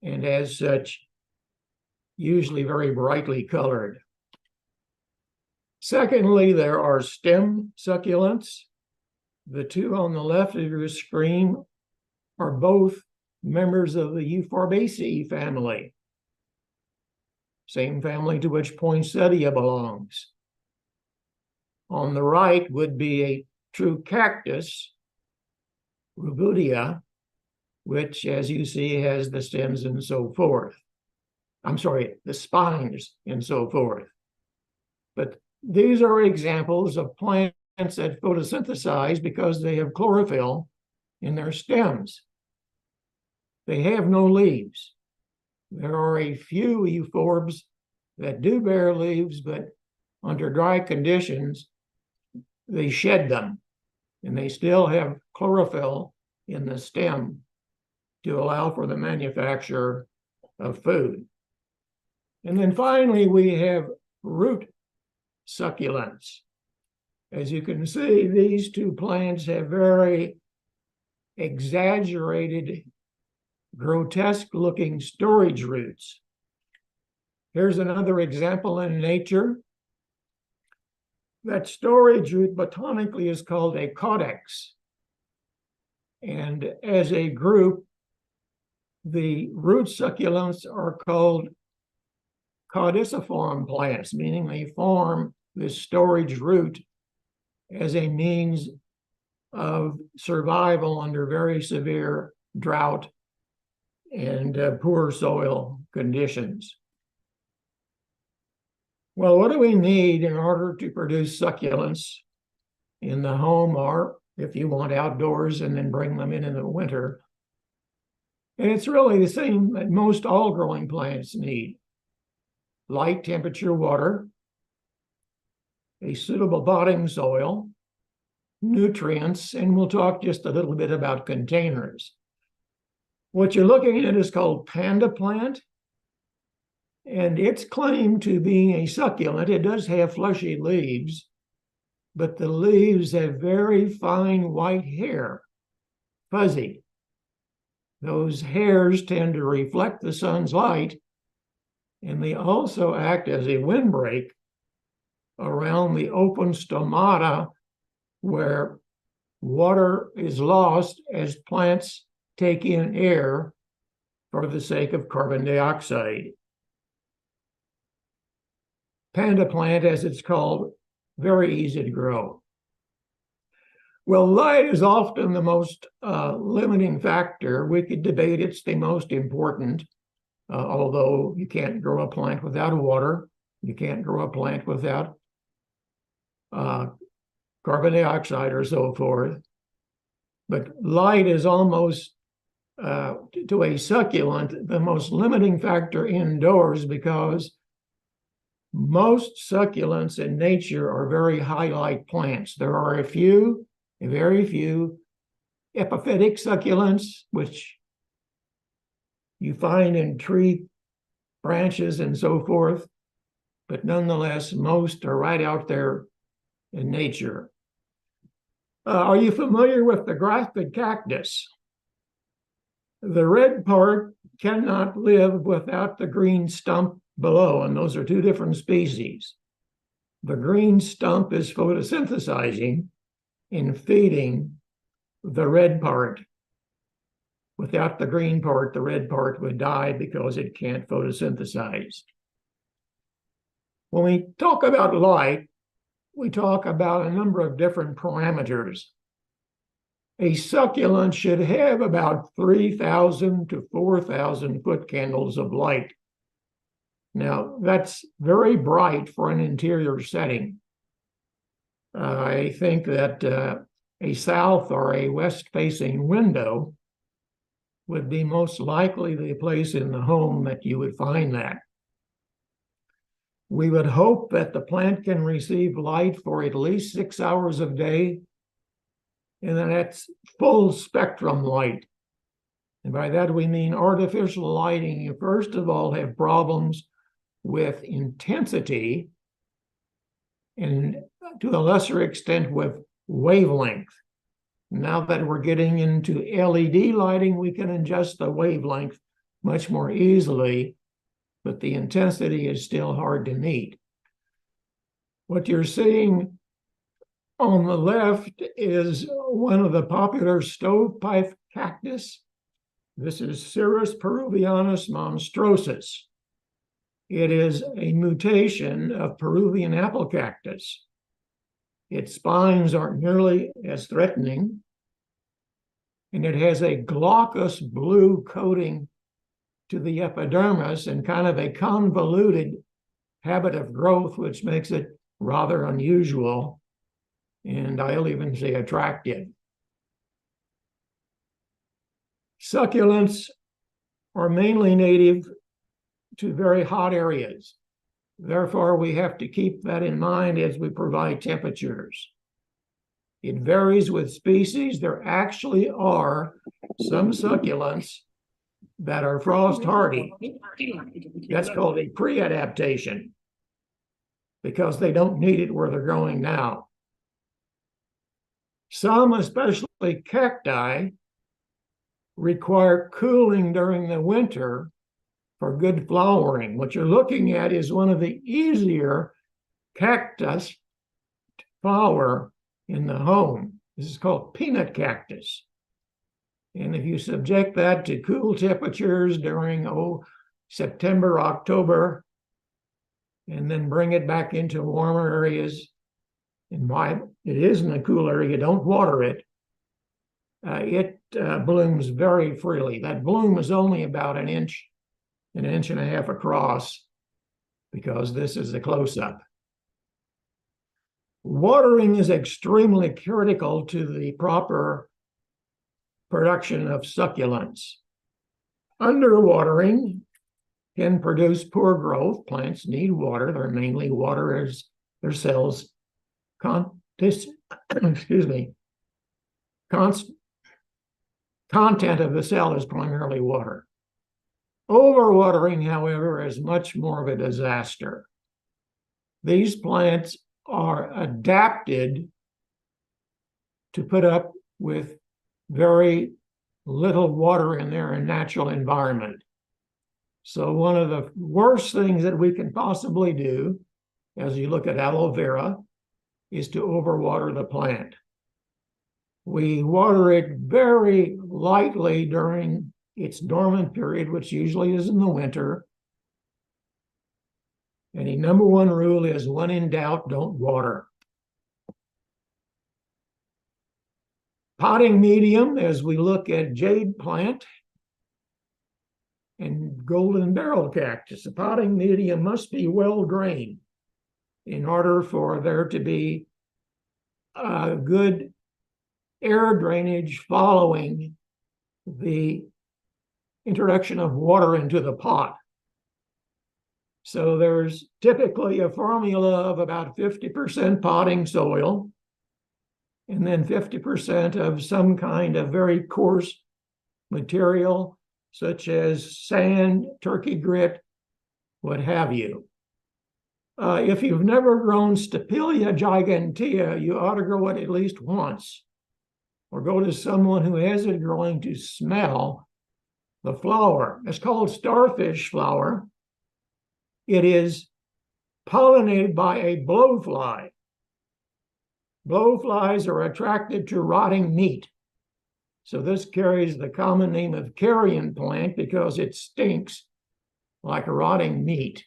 and as such, usually very brightly colored. Secondly, there are stem succulents. The two on the left of your screen are both members of the Euphorbiaceae family. same family to which poinsettia belongs. On the right would be a true cactus, Rubudia, which, as you see, has the stems and so forth. I'm sorry, the spines and so forth. But these are examples of plants that photosynthesize because they have chlorophyll in their stems. They have no leaves. There are a few euphorbs that do bear leaves, but under dry conditions, they shed them, and they still have chlorophyll in the stem to allow for the manufacture of food. And then finally, we have root succulents. As you can see, these two plants have very exaggerated, grotesque-looking storage roots. Here's another example in nature. That storage root botanically is called a caudex. And as a group, the root succulents are called caudiciform plants, meaning they form this storage root as a means of survival under very severe drought and poor soil conditions. Well, what do we need in order to produce succulents in the home, or if you want outdoors and then bring them in the winter? And it's really the same that most all growing plants need: light temperature water, a suitable potting soil, nutrients, and we'll talk just a little bit about containers. What you're looking at is called panda plant, and its claim to being a succulent, it does have fleshy leaves, but the leaves have very fine white hair, fuzzy. Those hairs tend to reflect the sun's light, and they also act as a windbreak around the open stomata where water is lost as plants take in air for the sake of carbon dioxide. Panda plant, as it's called, very easy to grow. Well, light is often the most limiting factor. We could debate it's the most important, although you can't grow a plant without water. You can't grow a plant without carbon dioxide or so forth. But light is almost, to a succulent, the most limiting factor indoors, because most succulents in nature are very high light plants. There are very few epiphytic succulents, which you find in tree branches and so forth, but nonetheless, most are right out there in nature. Are you familiar with the grafted cactus? The red part cannot live without the green stump below, and those are two different species. The green stump is photosynthesizing and feeding the red part. Without the green part, the red part would die because it can't photosynthesize. When we talk about light, we talk about a number of different parameters. A succulent should have about 3,000 to 4,000 foot candles of light. Now, that's very bright for an interior setting. I think that a south or a west-facing window would be most likely the place in the home that you would find that. We would hope that the plant can receive light for at least 6 hours a day, and then that's full spectrum light. And by that we mean artificial lighting. You first of all have problems with intensity, and to a lesser extent with wavelength. Now that we're getting into LED lighting, we can adjust the wavelength much more easily, but the intensity is still hard to meet. What you're seeing on the left is one of the popular stovepipe cactus. This is Cirrus peruvianus monstrosus. It is a mutation of Peruvian apple cactus. Its spines aren't nearly as threatening, and it has a glaucous blue coating to the epidermis and kind of a convoluted habit of growth, which makes it rather unusual, and I'll even say attractive. Succulents are mainly native to very hot areas. Therefore, we have to keep that in mind as we provide temperatures. It varies with species. There actually are some succulents that are frost hardy. That's called a pre-adaptation because they don't need it where they're going now. Some, especially cacti, require cooling during the winter for good flowering. What you're looking at is one of the easier cactus to flower in the home. This is called peanut cactus. And if you subject that to cool temperatures during September, October, and then bring it back into warmer areas, and why it is in a cool area, don't water it. It blooms very freely. That bloom is only about an inch and a half across because this is a close-up. Watering is extremely critical to the proper production of succulents. Underwatering can produce poor growth. Plants need water. They're mainly water as their cells content of the cell is primarily water. Overwatering, however, is much more of a disaster. These plants are adapted to put up with very little water in their natural environment. So one of the worst things that we can possibly do, as you look at aloe vera, is to overwater the plant. We water it very lightly during its dormant period, which usually is in the winter. And the number one rule is when in doubt, don't water. Potting medium, as we look at jade plant and golden barrel cactus, the potting medium must be well drained in order for there to be good air drainage following the introduction of water into the pot. So there's typically a formula of about 50% potting soil and then 50% of some kind of very coarse material, such as sand, turkey grit, what have you. If you've never grown Stapelia gigantea, you ought to grow it at least once, or go to someone who has it growing to smell the flower. It's called starfish flower. It is pollinated by a blowfly. Blowflies are attracted to rotting meat. So this carries the common name of carrion plant because it stinks like rotting meat.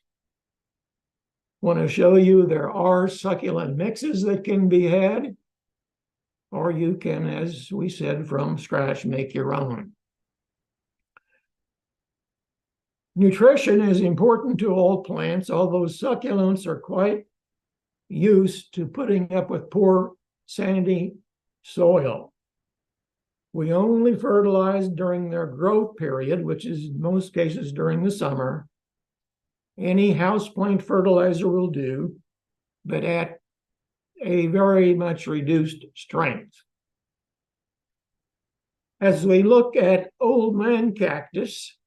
Want to show you there are succulent mixes that can be had, or you can, as we said, from scratch, make your own. Nutrition is important to all plants, although succulents are quite used to putting up with poor sandy soil. We only fertilize during their growth period, which is in most cases during the summer. Any houseplant fertilizer will do, but at a very much reduced strength. As we look at old man cactus,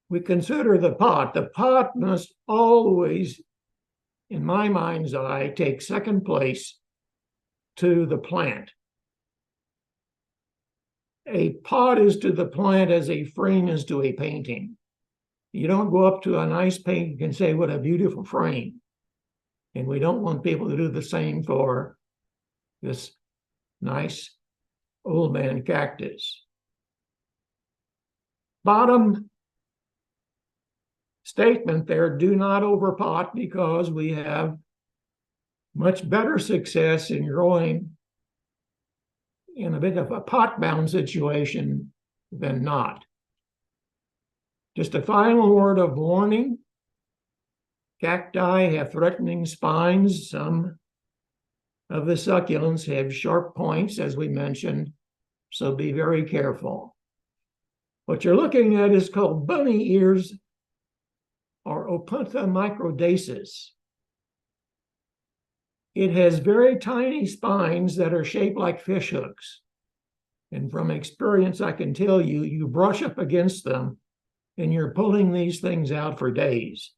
we consider the pot. The pot must always, in my mind's eye, take second place to the plant. A pot is to the plant as a frame is to a painting. You don't go up to a nice painting and say, what a beautiful frame. And we don't want people to do the same for this nice old man cactus. Bottom statement there, do not overpot, because we have much better success in growing in a bit of a pot-bound situation than not. Just a final word of warning. Cacti have threatening spines. Some of the succulents have sharp points, as we mentioned, so be very careful. What you're looking at is called bunny ears, or Opuntia microdasis. It has very tiny spines that are shaped like fish hooks. And from experience, I can tell you, you brush up against them and you're pulling these things out for days.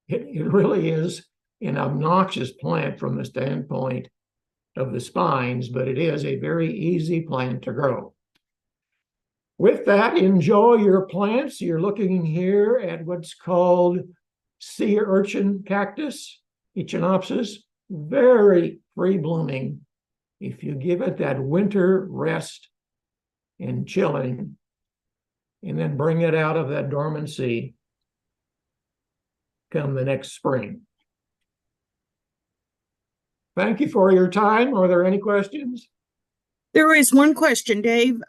It really is an obnoxious plant from the standpoint of the spines, but it is a very easy plant to grow. With that, enjoy your plants. You're looking here at what's called sea urchin cactus, Echinopsis, very free blooming. If you give it that winter rest and chilling, and then bring it out of that dormancy come the next spring. Thank you for your time. Are there any questions? There is one question, Dave.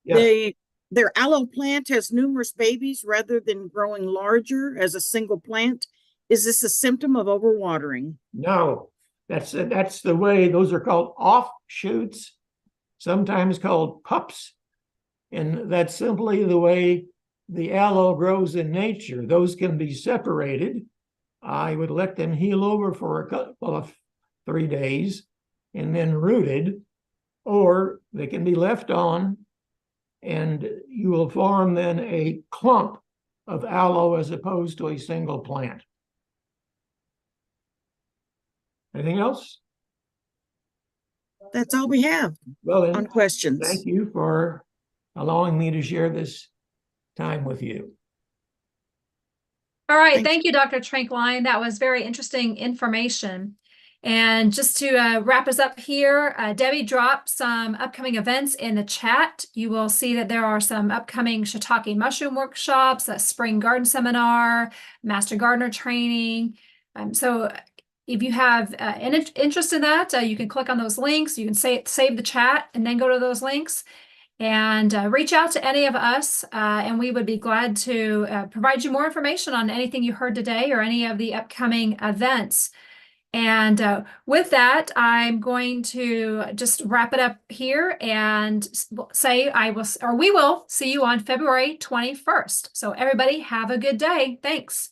Yes. Their aloe plant has numerous babies rather than growing larger as a single plant. Is this a symptom of overwatering? No, that's the way. Those are called offshoots, sometimes called pups. And that's simply the way the aloe grows in nature. Those can be separated. I would let them heal over for a couple of 3 days and then rooted, or they can be left on, and you will form then a clump of aloe as opposed to a single plant. Anything else? That's all we have Well, then, on questions. thank you for allowing me to share this time with you. All right. Thank Thank you, Dr. Trinklein. That was very interesting information. And just to wrap us up here, Debbie dropped some upcoming events in the chat. You will see that there are some upcoming shiitake mushroom workshops, a spring garden seminar, master gardener training. So if you have an interest in that, you can click on those links. You can save the chat and then go to those links and reach out to any of us, and we would be glad to provide you more information on anything you heard today or any of the upcoming events. And with that, I'm going to just wrap it up here and say we will see you on February 21st. So everybody have a good day. Thanks.